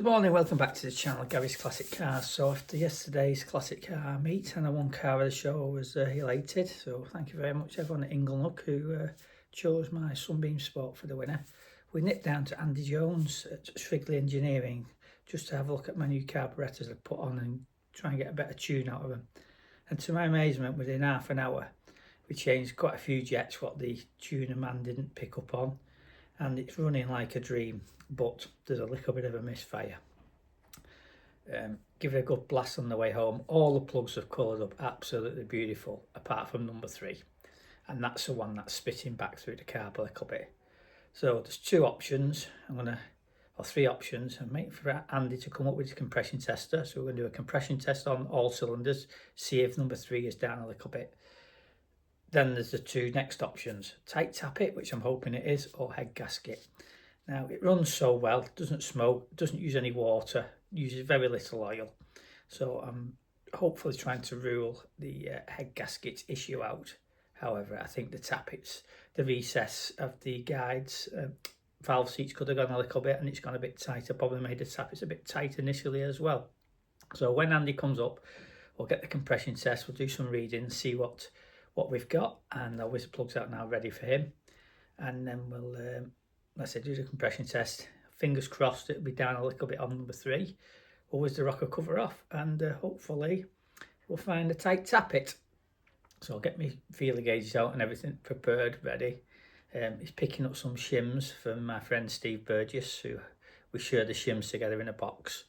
morning, welcome back to the channel, Gary's Classic Cars. So after yesterday's classic car meet and I won car of the show, I was elated. So thank you very much everyone at Inglenook who chose my Sunbeam Sport for the winner. We nipped down to Andy Jones at Shrigley Engineering just to have a look at my new carburetors I've put on and try and get a better tune out of them. And to my amazement, within half an hour, we changed quite a few jets what the tuner man didn't pick up on. And it's running like a dream, but there's a little bit of a misfire. Give it a good blast on the way home. All the plugs have coloured up absolutely beautiful, apart from number 3, and that's the one that's spitting back through the carb a little bit. So there's 2 options. or 3 options. I'm waiting for Andy to come up with his compression tester. So we're going to do a compression test on all cylinders, see if number 3 is down a little bit. Then there's the 2 next options, tight tappet, which I'm hoping it is, or head gasket. Now it runs so well, doesn't smoke, doesn't use any water, uses very little oil. So I'm hopefully trying to rule the head gasket issue out. However, I think the tappets, the recess of the guides, valve seats could have gone a little bit and it's gone a bit tighter. Probably made the tappets a bit tight initially as well. So when Andy comes up, we'll get the compression test, we'll do some readings, see what we've got, and I'll whiz the plugs out now ready for him. And then we'll, let's say, do the compression test. Fingers crossed it'll be down a little bit on number 3. We'll whiz the rocker cover off and hopefully we'll find a tight tappet. So I'll get my feeler gauges out and everything prepared, ready. He's picking up some shims from my friend Steve Burgess, who we share the shims together in a box.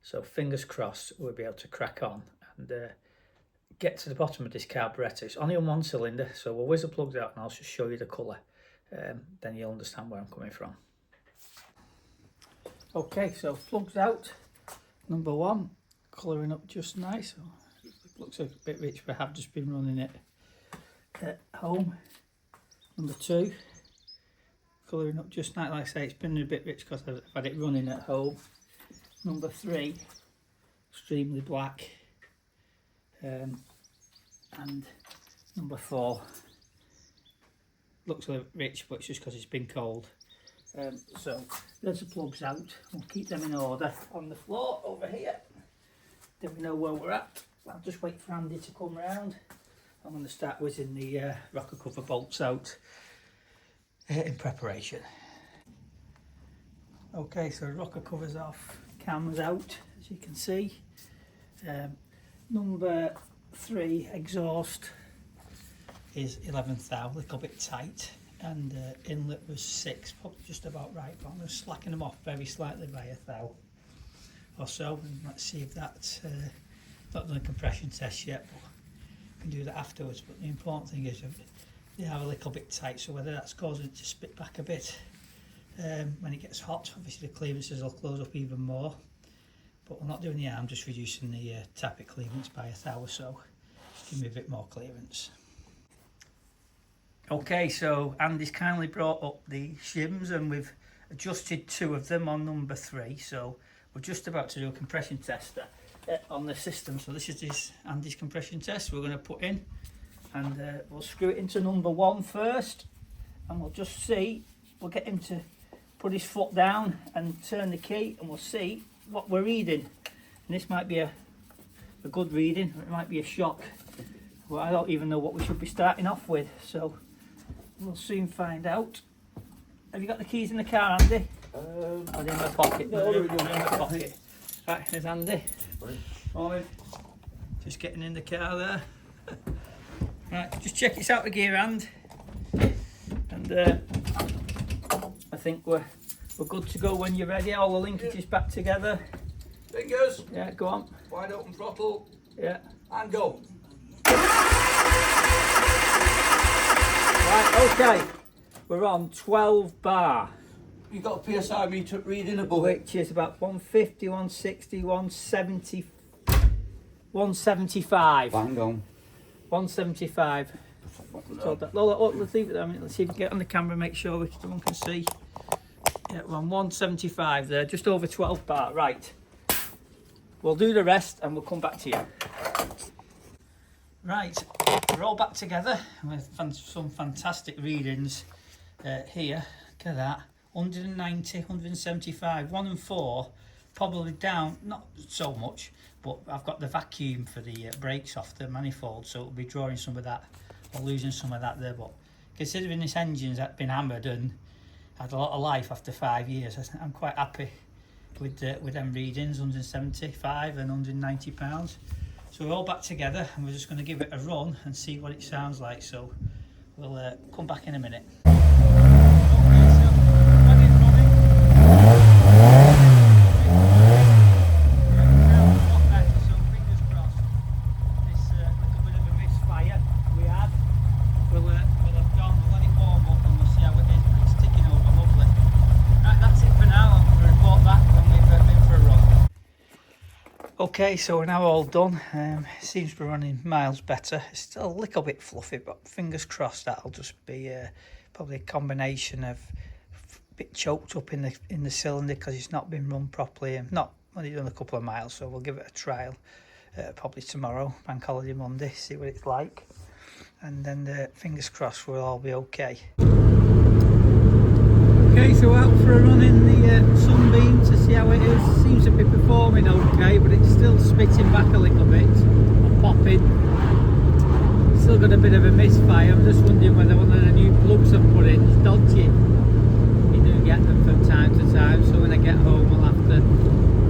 So fingers crossed we'll be able to crack on and get to the bottom of this carburetor. It's only on 1 cylinder, so we'll whiz the plugs out and I'll just show you the colour. Then you'll understand where I'm coming from. Okay, so plugs out. Number 1, colouring up just nice. Looks a bit rich, but I have just been running it at home. Number 2, colouring up just nice. Like I say, it's been a bit rich because I've had it running at home. Number 3, extremely black. And number 4 looks a little rich, but it's just because it's been cold. So there's the plugs out. We'll keep them in order on the floor over here. Then we know where we're at. I'll just wait for Andy to come round. I'm going to start whizzing the rocker cover bolts out in preparation. Okay, so rocker covers off, cam's out, as you can see. Number 3 exhaust is 11th thou, a little bit tight, and inlet was 6, probably just about right, but I'm going to slacken them off very slightly by a thou or so, and let's see if that's not done a compression test yet, but we can do that afterwards. But the important thing is they are a little bit tight, so whether that's causing it to spit back a bit when it gets hot, obviously the clearances will close up even more. But we're not doing the arm, just reducing the tappet clearance by a thou or so. Just give me a bit more clearance. Okay, so Andy's kindly brought up the shims and we've adjusted 2 of them on number 3. So we're just about to do a compression tester on the system. So this is Andy's compression test we're going to put in, and we'll screw it into number 1 first, and we'll just see. We'll get him to put his foot down and turn the key, and we'll see what we're reading. And this might be a good reading, or it might be a shock. Well, I don't even know what we should be starting off with, so we'll soon find out. Have you got the keys in the car, Andy? Or in my pocket? No, they're in my pocket. Right, there's Andy. Morning. Just getting in the car there. Right, just check it's out of gear hand. And I think we're good to go when you're ready. All the linkages back together. Fingers. Yeah, go on. Wide open throttle. Yeah. And go. Right, okay. We're on 12 bar. You've got a PSI meter reading above it. Which is about 150, 160, 170, 175. Bang on. 175. So let's leave it there. Let's see if we can get on the camera and make sure someone can see. Yeah, we're on 175 there, just over 12 bar. Right. We'll do the rest and we'll come back to you. Right, we're all back together with some fantastic readings here. Look at that. 190, 175, 1 and 4 probably down, not so much, but I've got the vacuum for the brakes off the manifold, so it'll be drawing some of that or losing some of that there. But considering this engine's been hammered and had a lot of life after 5 years, I'm quite happy with them readings, 175 and 190 pounds. So we're all back together and we're just going to give it a run and see what it sounds like. So we'll come back in a minute. Okay, so we're now all done. Seems to be running miles better. It's still a little bit fluffy, but fingers crossed that'll just be probably a combination of a bit choked up in the cylinder because it's not been run properly and not only done a couple of miles. So we'll give it a trial probably tomorrow, Bank Holiday Monday, see what it's like, and then fingers crossed we'll all be okay. Okay, so out for a run in the Sunbeam to see how it is. Seems to be performing okay, but it's still spitting back a little bit and popping. Still got a bit of a misfire. I'm just wondering whether one of the new plugs I've put in is dodgy. You do get them from time to time, so when I get home I'll have to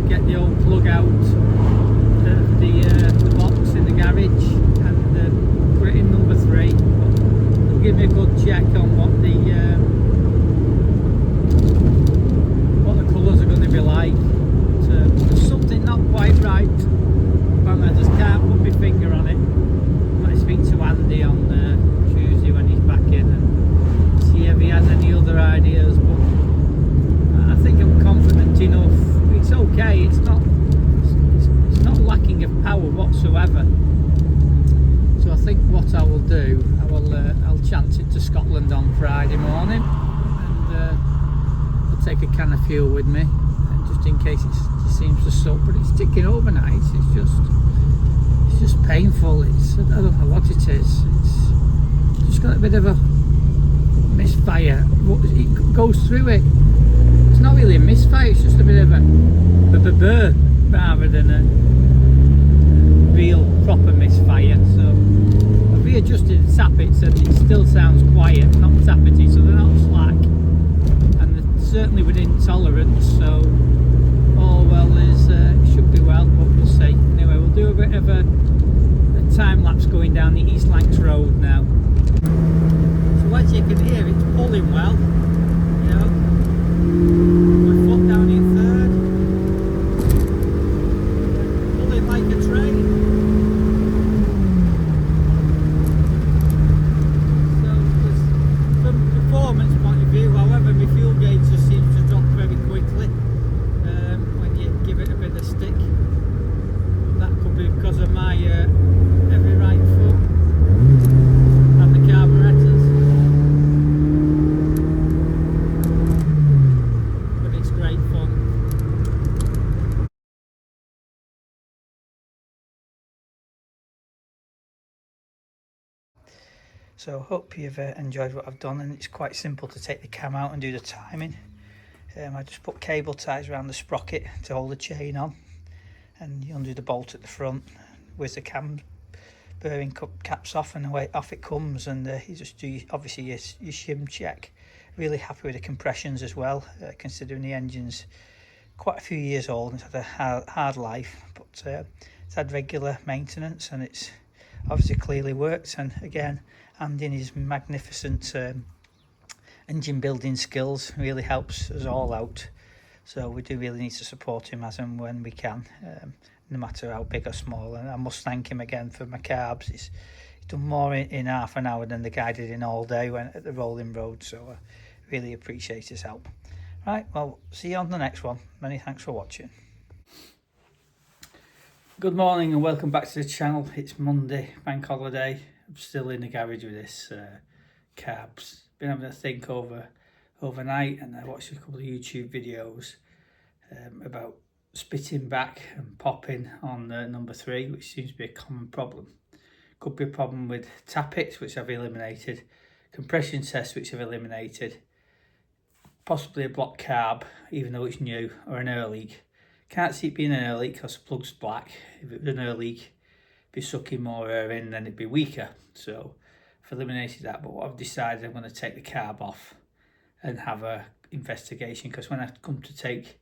get the old plug out of the box in the garage and put it in number 3. But it'll give me a good check on what the colours are going to be like. There's something not quite right, and I just can't put my finger on it. I might speak to Andy on Tuesday when he's back in and see if he has any other ideas, but I think I'm confident enough. It's okay, it's not lacking of power whatsoever. So I think what I will do, I'll chance it to Scotland on Friday morning, and I'll take a can of fuel with me, just in case it seems to suck. But it's ticking over nice. It's just painful. I don't know what it is. It's just got a bit of a misfire. It goes through it. It's not really a misfire. It's just a bit of a burr rather than a real proper misfire. So I've readjusted the tappets and it still sounds quiet, not tappety, so they're not slack. Certainly within tolerance, so all well is should be well, but we'll see. Anyway, we'll do a bit of a time lapse going down the East Lancs Road now. So as you can hear, it's pulling well, you know. My foot down in 3rd, pulling like a train. So from performance point of view, however, my fuel gauge just seems to drop very quickly when you give it a bit of stick. That could be because of my heavy right foot and the carburetors. But it's great fun. So hope you've enjoyed what I've done, and it's quite simple to take the cam out and do the timing. I just put cable ties around the sprocket to hold the chain on, and you undo the bolt at the front with the cam bearing caps off, and away off it comes. And you just do obviously your shim check. Really happy with the compressions as well, considering the engine's quite a few years old and it's had a hard life, but it's had regular maintenance and it's obviously clearly worked. And again, Andy and his magnificent engine building skills really helps us all out, so we do really need to support him as and when we can, no matter how big or small. And I must thank him again for my carbs. He's done more in half an hour than the guy did in all day when at the rolling road, so I really appreciate his help. Right, well, see you on the next one. Many thanks for watching. Good morning and welcome back to the channel. It's Monday, bank holiday. I'm still in the garage with this carbs. Been having to think overnight, and I watched a couple of YouTube videos about spitting back and popping on number 3, which seems to be a common problem. Could be a problem with tappets, which I've eliminated, compression tests, which I've eliminated, possibly a block carb, even though it's new, or an air leak. Can't see it being an air leak because the plug's black. If it was an air leak, it'd be sucking more air in, then it'd be weaker. So I've eliminated that, but what I've decided, I'm going to take the carb off and have a investigation, because when I come to take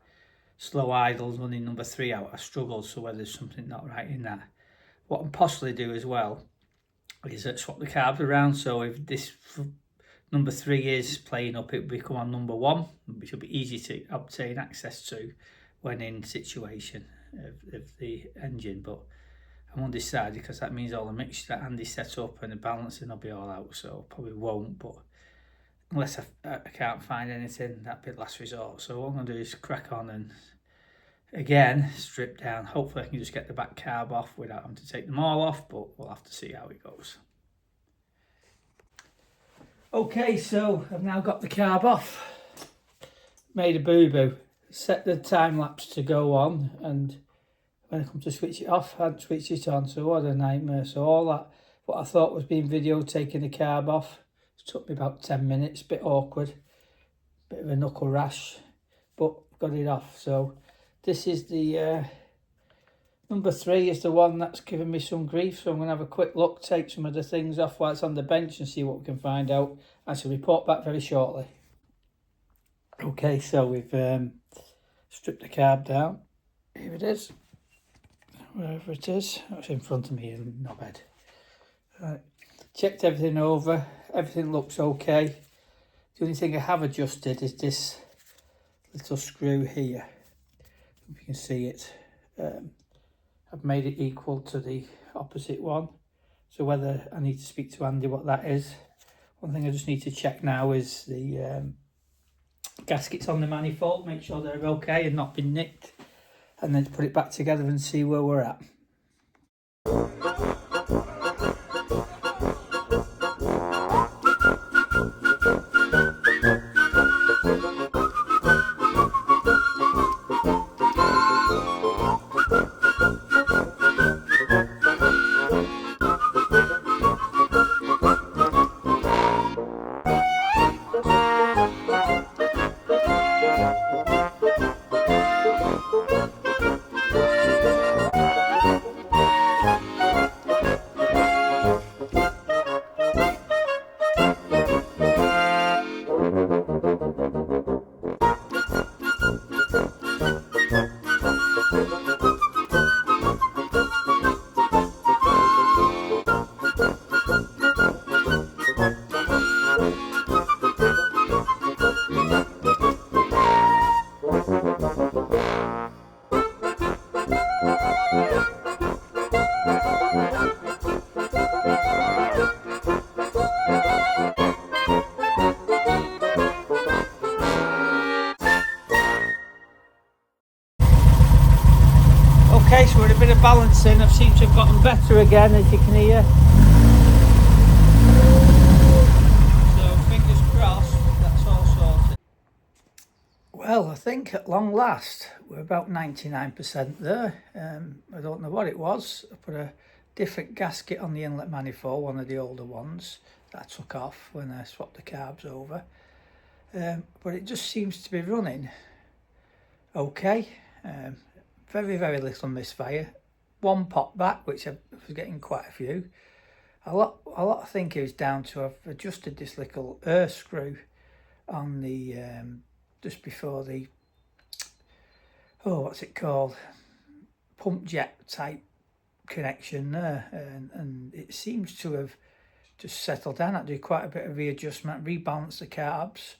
slow idles running number 3 out, I struggle, so whether there's something not right in that. What I'm possibly do as well is swap the carbs around, so if this number 3 is playing up, it will become on number 1, which will be easy to obtain access to when in situation of the engine. But I'm undecided, because that means all the mixture that Andy set up and the balancing will be all out, so probably won't, but unless I can't find anything, that'd be last resort. So what I'm going to do is crack on and again strip down. Hopefully I can just get the back carb off without having to take them all off, but we'll have to see how it goes. Okay, so I've now got the carb off. Made a boo-boo. Set the time lapse to go on, and when I come to switch it off, I hadn't switched it on, so what a nightmare. So all that, what I thought was being video, taking the carb off, it took me about 10 minutes, bit awkward, bit of a knuckle rash, but got it off. So this is the number 3 is the one that's given me some grief, so I'm going to have a quick look, take some of the things off while it's on the bench and see what we can find out. I shall report back very shortly. Okay, so we've stripped the carb down. Here it is, wherever it is. It's in front of me in knobhead. Right. Checked everything over, everything looks okay. The only thing I have adjusted is this little screw here. If you can see it, I've made it equal to the opposite one. So whether I need to speak to Andy what that is. One thing I just need to check now is the gaskets on the manifold, make sure they're okay and not been nicked, and then put it back together and see where we're at. Okay, so we're a bit of balancing. I've seemed to have gotten better again, as you can hear. So fingers crossed, that's all sorted. Well, I think at long last we're about 99% there. I don't know what it was. I put a different gasket on the inlet manifold, one of the older ones that I took off when I swapped the carbs over. But it just seems to be running okay. Very, very little misfire. One pop back, which I was getting quite a few. A lot I think it was down to I've adjusted this little air screw on the just before the what's it called, pump jet type connection there, and it seems to have just settled down. I do quite a bit of readjustment, rebalance the carbs,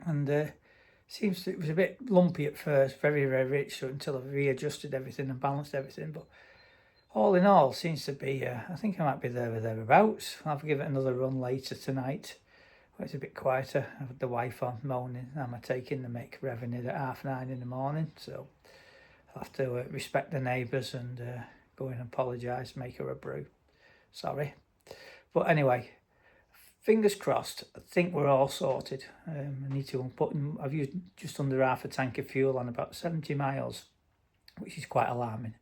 and it was a bit lumpy at first, very, very rich, so until I've readjusted everything and balanced everything. But all in all, seems to be, I think I might be there or thereabouts. I'll have to give it another run later tonight, where it's a bit quieter. I've had the wife on moaning, am I taking the make revenue at 9:30 in the morning? So I'll have to respect the neighbours and go in and apologise, make her a brew. Sorry. But anyway, fingers crossed. I think we're all sorted. I need to put in, I've used just under half a tank of fuel on about 70 miles, which is quite alarming.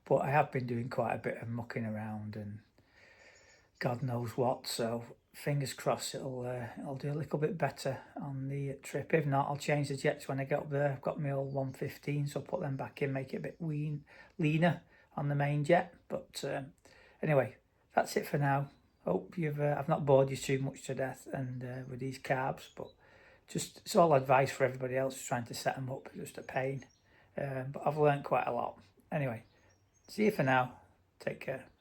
But I have been doing quite a bit of mucking around and God knows what. So fingers crossed it'll do a little bit better on the trip. If not, I'll change the jets when I get up there. I've got my old 115, so I'll put them back in, make it a bit leaner on the main jet. But anyway, that's it for now. Hope I've not bored you too much to death and with these carbs, but just it's all advice for everybody else trying to set them up. Just a pain, but I've learned quite a lot. Anyway, see you for now. Take care.